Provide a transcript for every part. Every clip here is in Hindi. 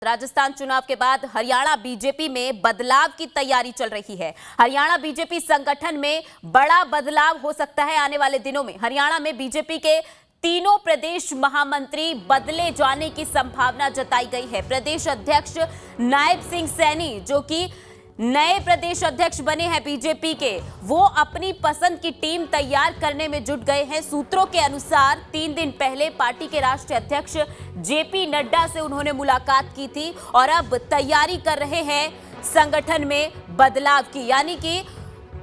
राजस्थान चुनाव के बाद हरियाणा बीजेपी में बदलाव की तैयारी चल रही है। हरियाणा बीजेपी संगठन में बड़ा बदलाव हो सकता है आने वाले दिनों में। हरियाणा में बीजेपी के तीनों प्रदेश महामंत्री बदले जाने की संभावना जताई गई है। प्रदेश अध्यक्ष नायब सिंह सैनी, जो कि नए प्रदेश अध्यक्ष बने हैं बीजेपी के, वो अपनी पसंद की टीम तैयार करने में जुट गए हैं। सूत्रों के अनुसार 3 दिन पहले पार्टी के राष्ट्रीय अध्यक्ष जेपी नड्डा से उन्होंने मुलाकात की थी और अब तैयारी कर रहे हैं संगठन में बदलाव की। यानी कि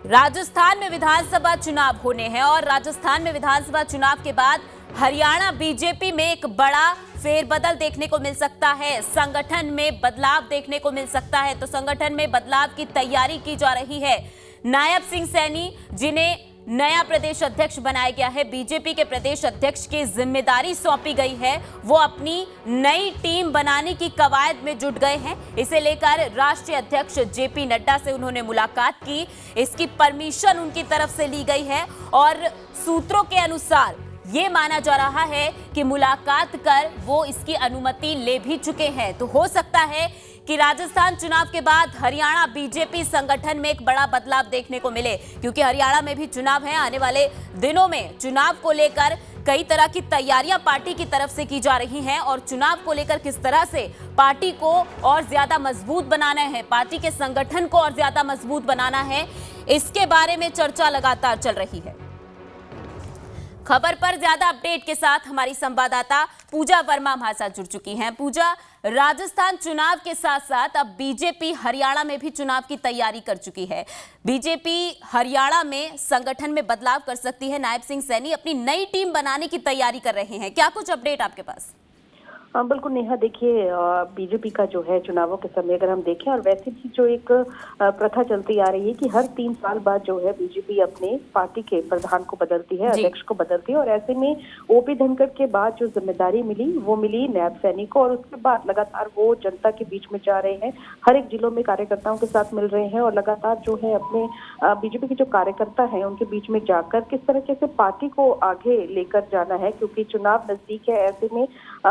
राजस्थान में विधानसभा चुनाव होने हैं और राजस्थान में विधानसभा चुनाव के बाद हरियाणा बीजेपी में एक बड़ा फेरबदल देखने को मिल सकता है, संगठन में बदलाव देखने को मिल सकता है। तो संगठन में बदलाव की तैयारी की जा रही है। नायब सिंह सैनी, जिन्हें नया प्रदेश अध्यक्ष बनाया गया है, बीजेपी के प्रदेश अध्यक्ष की जिम्मेदारी सौंपी गई है, वो अपनी नई टीम बनाने की कवायद में जुट गए हैं। इसे लेकर राष्ट्रीय अध्यक्ष जेपी नड्डा से उन्होंने मुलाकात की, इसकी परमिशन उनकी तरफ से ली गई है और सूत्रों के अनुसार ये माना जा रहा है कि मुलाकात कर वो इसकी अनुमति ले भी चुके हैं। तो हो सकता है कि राजस्थान चुनाव के बाद हरियाणा बीजेपी संगठन में एक बड़ा बदलाव देखने को मिले, क्योंकि हरियाणा में भी चुनाव है। आने वाले दिनों में चुनाव को लेकर कई तरह की तैयारियां पार्टी की तरफ से की जा रही हैं और चुनाव को लेकर किस तरह से पार्टी को और ज्यादा मजबूत बनाना है, पार्टी के संगठन को और ज्यादा मजबूत बनाना है, इसके बारे में चर्चा लगातार चल रही है। खबर पर ज्यादा अपडेट के साथ हमारी संवाददाता पूजा वर्मा हमारे साथ जुड़ चुकी हैं। पूजा, राजस्थान चुनाव के साथ साथ अब बीजेपी हरियाणा में भी चुनाव की तैयारी कर चुकी है। बीजेपी हरियाणा में संगठन में बदलाव कर सकती है। नायब सिंह सैनी अपनी नई टीम बनाने की तैयारी कर रहे हैं, क्या कुछ अपडेट आपके पास? हाँ बिल्कुल नेहा, देखिए बीजेपी का जो है चुनावों के समय अगर हम देखें, और वैसे भी जो एक प्रथा चलती आ रही है कि हर 3 साल बाद जो है बीजेपी अपने पार्टी के प्रधान को बदलती है, अध्यक्ष को बदलती है। और ऐसे में ओपी धनखड़ के बाद जो जिम्मेदारी मिली वो मिली नायब सैनी को, और उसके बाद लगातार वो जनता के बीच में जा रहे हैं, हर एक जिलों में कार्यकर्ताओं के साथ मिल रहे हैं और लगातार जो है अपने बीजेपी के जो कार्यकर्ता हैं उनके बीच में जाकर किस तरीके से पार्टी को आगे लेकर जाना है, क्योंकि चुनाव नजदीक है। ऐसे में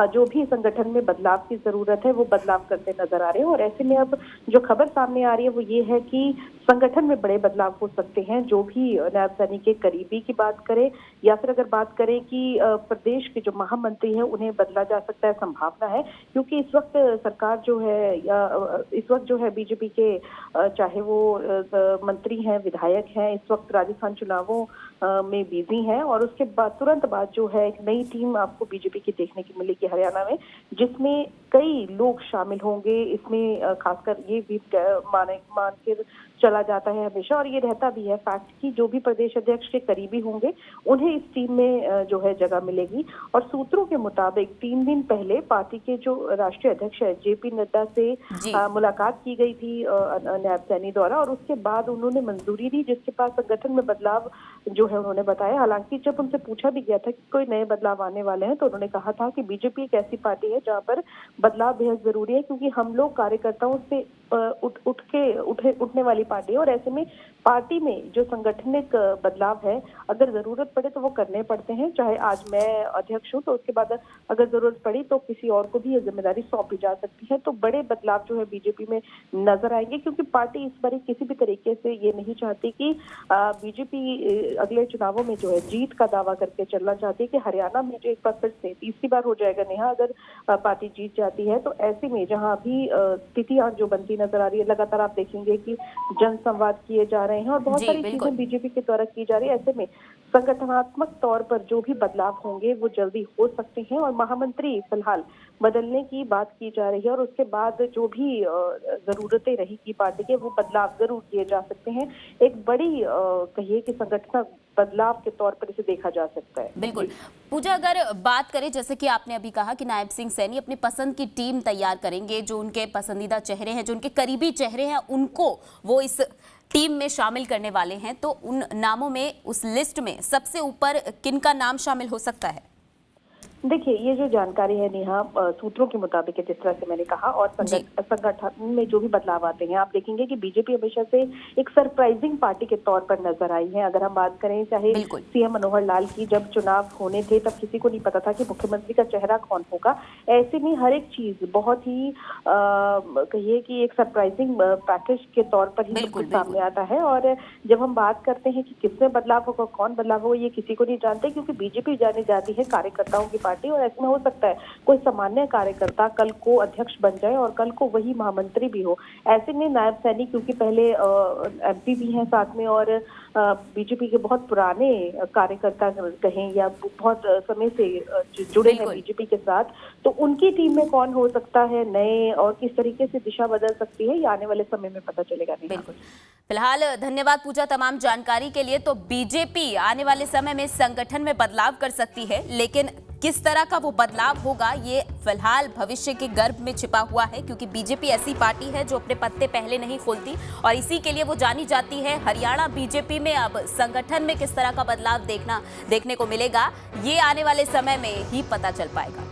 जो भी संगठन में बदलाव की जरूरत है वो बदलाव करते नजर आ रहे हैं। और ऐसे में अब जो खबर सामने आ रही है वो ये है कि संगठन में बड़े बदलाव हो सकते हैं। जो भी नायब सैनी के करीबी की बात करें या फिर अगर बात करें कि प्रदेश के जो महामंत्री हैं उन्हें बदला जा सकता है, संभावना है, क्योंकि इस वक्त सरकार जो है या इस वक्त जो है बीजेपी के चाहे वो मंत्री हैं, विधायक हैं, इस वक्त राजस्थान चुनावों में बिजी हैं। और उसके बाद तुरंत बाद जो है एक नई टीम आपको बीजेपी की देखने की मिलेगी हरियाणा में, जिसमें कई लोग शामिल होंगे। इसमें खासकर ये भी मान के चला जाता है हमेशा, और ये रहता भी है फैक्ट कि जो भी प्रदेश अध्यक्ष के करीबी होंगे उन्हें इस टीम में जो है जगह मिलेगी। और सूत्रों के मुताबिक 3 दिन पहले पार्टी के जो राष्ट्रीय अध्यक्ष है जेपी नड्डा से मुलाकात की गई थी नायब सैनी द्वारा, और उसके बाद उन्होंने मंजूरी दी, जिसके पास संगठन में बदलाव जो है उन्होंने बताया। हालांकि जब उनसे पूछा भी गया था कि कोई नए बदलाव आने वाले हैं तो उन्होंने कहा था कि बीजेपी एक ऐसी पार्टी है जहां पर बदलाव बेहद जरूरी है, क्योंकि हम लोग कार्यकर्ताओं से उठने वाली पार्टी है। और ऐसे में पार्टी में जो संगठनिक बदलाव है अगर जरूरत पड़े तो वो करने पड़ते हैं। चाहे आज मैं अध्यक्ष हूँ तो उसके बाद अगर जरूरत पड़ी तो किसी और को भी ये जिम्मेदारी सौंपी जा सकती है। तो बड़े बदलाव जो है बीजेपी में नजर आएंगे, क्योंकि पार्टी इस बार किसी भी तरीके से ये नहीं चाहती कि बीजेपी अगले चुनावों में जो है जीत का दावा करके चलना चाहती है कि हरियाणा में जो एक बार फिर से तीसरी बार हो जाएगा नेहा अगर पार्टी जीत जाती है। तो ऐसे में जहां अभी स्थितियां जो बनती नजर आ रही है, लगातार आप देखेंगे कि जनसंवाद किए जा रहे हैं और बहुत सारी चीजें बीजेपी के द्वारा की जा रही है। ऐसे में संगठनात्मक तौर पर जो भी बदलाव होंगे वो जल्दी हो सकते हैं और महामंत्री फिलहाल बदलने की बात की जा रही है, और उसके बाद जो भी जरूरतें रहेगी पार्टी के वो बदलाव जरूर किए जा सकते हैं। एक बड़ी कहिए कि संगठन बदलाव के तौर पर इसे देखा जा सकता है। बिल्कुल पूजा, अगर बात करें जैसे कि आपने अभी कहा कि नायब सिंह सैनी अपनी पसंद की टीम तैयार करेंगे, जो उनके पसंदीदा चेहरे हैं, जो उनके करीबी चेहरे हैं, उनको वो इस टीम में शामिल करने वाले हैं। तो उन नामों में, उस लिस्ट में सबसे ऊपर किन का नाम शामिल हो सकता है? देखिए, ये जो जानकारी है नेहा, सूत्रों के मुताबिक है, जिस तरह से मैंने कहा, और जी। संगठन में जो भी बदलाव आते हैं, आप देखेंगे कि बीजेपी हमेशा से एक सरप्राइजिंग पार्टी के तौर पर नजर आई है। अगर हम बात करें, चाहे बिल्कुल। सीएम मनोहर लाल की, जब चुनाव होने थे तब किसी को नहीं पता था कि मुख्यमंत्री का चेहरा कौन होगा। ऐसे में हर एक चीज बहुत ही कहिए कि एक सरप्राइजिंग पैकेज के तौर पर ही सब बिल्कुल, कुछ सामने आता है। और जब हम बात करते हैं कि किसमें बदलाव होगा, कौन बदलाव होगा, ये किसी को नहीं जानते, क्योंकि बीजेपी जानी जाती है कार्यकर्ताओं की पार्टी। और ऐसे में हो सकता है कोई सामान्य कार्यकर्ता कल को अध्यक्ष बन जाए और कल को वही महामंत्री भी हो। ऐसे में नायब सैनिक, क्योंकि पहले एमपी भी हैं साथ में, और बीजेपी के बहुत पुराने कार्यकर्ता कहें या बहुत समय से जुड़े हैं बीजेपी के साथ, तो उनकी टीम में कौन हो सकता है नए, और किस तरीके से दिशा बदल सकती है, ये आने वाले समय में पता चलेगा। बिल्कुल। फिलहाल धन्यवाद पूजा तमाम जानकारी के लिए। तो बीजेपी आने वाले समय में संगठन में बदलाव कर सकती है, लेकिन किस तरह का वो बदलाव होगा ये फिलहाल भविष्य के गर्भ में छिपा हुआ है, क्योंकि बीजेपी ऐसी पार्टी है जो अपने पत्ते पहले नहीं खोलती और इसी के लिए वो जानी जाती है। हरियाणा बीजेपी में अब संगठन में किस तरह का बदलाव देखने को मिलेगा, ये आने वाले समय में ही पता चल पाएगा।